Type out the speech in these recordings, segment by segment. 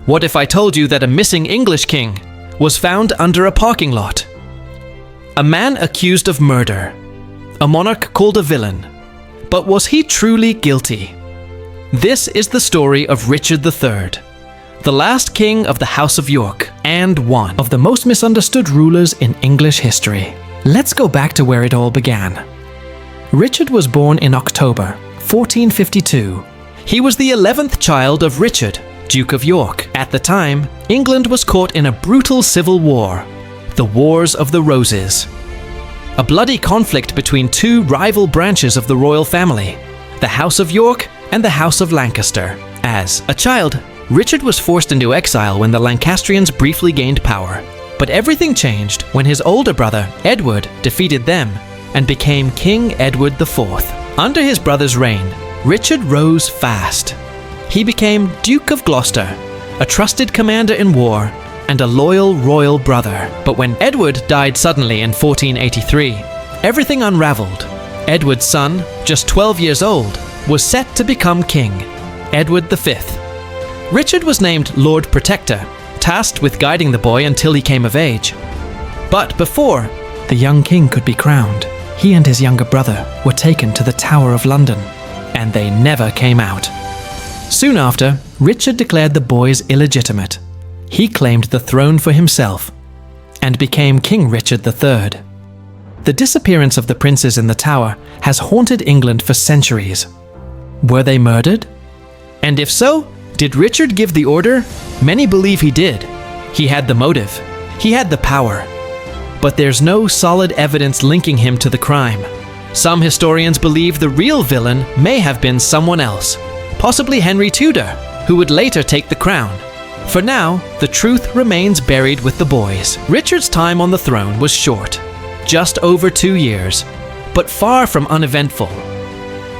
What if I told you that a missing English king was found under a parking lot? A man accused of murder. A monarch called a villain. But was he truly guilty? This is the story of Richard III, the last king of the House of York, and one of the most misunderstood rulers in English history. Let's go back to where it all began. Richard was born in October 1452. He was the 11th child of Richard, Duke of York. At the time, England was caught in a brutal civil war, the Wars of the Roses. A bloody conflict between two rival branches of the royal family, the House of York and the House of Lancaster. As a child, Richard was forced into exile when the Lancastrians briefly gained power. But everything changed when his older brother, Edward, defeated them and became King Edward IV. Under his brother's reign, Richard rose fast. He became Duke of Gloucester, a trusted commander in war and a loyal royal brother. But when Edward died suddenly in 1483, everything unraveled. Edward's son, just 12 years old, was set to become king, Edward V. Richard was named Lord Protector, tasked with guiding the boy until he came of age. But before the young king could be crowned, he and his younger brother were taken to the Tower of London, and they never came out. Soon after, Richard declared the boys illegitimate. He claimed the throne for himself and became King Richard III. The disappearance of the princes in the Tower has haunted England for centuries. Were they murdered? And if so, did Richard give the order? Many believe he did. He had the motive. He had the power. But there's no solid evidence linking him to the crime. Some historians believe the real villain may have been someone else, possibly Henry Tudor, who would later take the crown. For now, the truth remains buried with the boys. Richard's time on the throne was short, just over 2 years, but far from uneventful.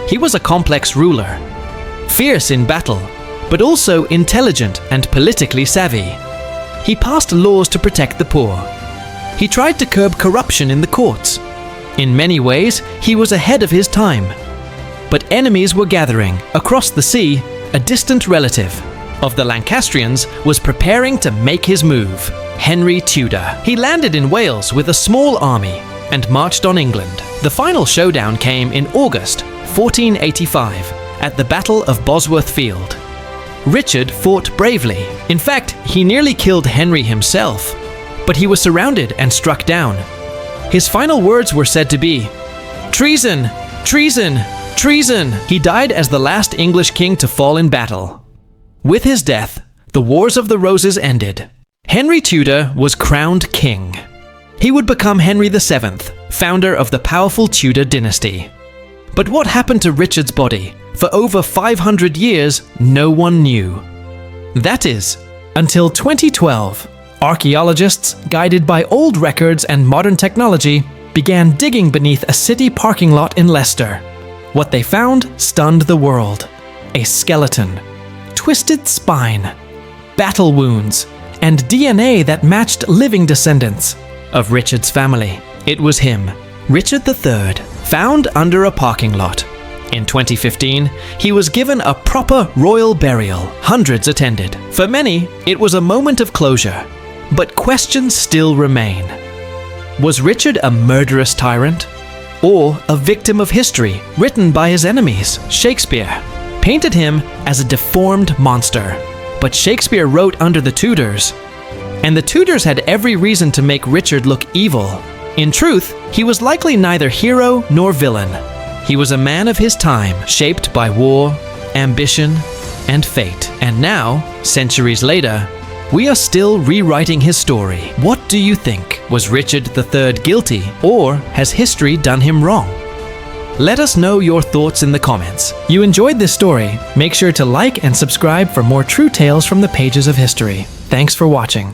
He was a complex ruler, fierce in battle, but also intelligent and politically savvy. He passed laws to protect the poor. He tried to curb corruption in the courts. In many ways, he was ahead of his time. But enemies were gathering. Across the sea, a distant relative of the Lancastrians was preparing to make his move, Henry Tudor. He landed in Wales with a small army and marched on England. The final showdown came in August 1485 at the Battle of Bosworth Field. Richard fought bravely. In fact, he nearly killed Henry himself, but he was surrounded and struck down. His final words were said to be, "Treason! Treason! Treason!" He died as the last English king to fall in battle. With his death, the Wars of the Roses ended. Henry Tudor was crowned king. He would become Henry VII, founder of the powerful Tudor dynasty. But what happened to Richard's body? For over 500 years, no one knew. That is, until 2012, archaeologists, guided by old records and modern technology, began digging beneath a city parking lot in Leicester. What they found stunned the world. A skeleton, twisted spine, battle wounds, and DNA that matched living descendants of Richard's family. It was him, Richard III, found under a parking lot. In 2015, he was given a proper royal burial. Hundreds attended. For many, it was a moment of closure. But questions still remain. Was Richard a murderous tyrant? Or a victim of history written by his enemies? Shakespeare painted him as a deformed monster. But Shakespeare wrote under the Tudors, and the Tudors had every reason to make Richard look evil. In truth, he was likely neither hero nor villain. He was a man of his time, shaped by war, ambition, and fate. And now, centuries later, we are still rewriting his story. What do you think? Was Richard III guilty, or has history done him wrong? Let us know your thoughts in the comments. You enjoyed this story? Make sure to like and subscribe for more true tales from the pages of history. Thanks for watching.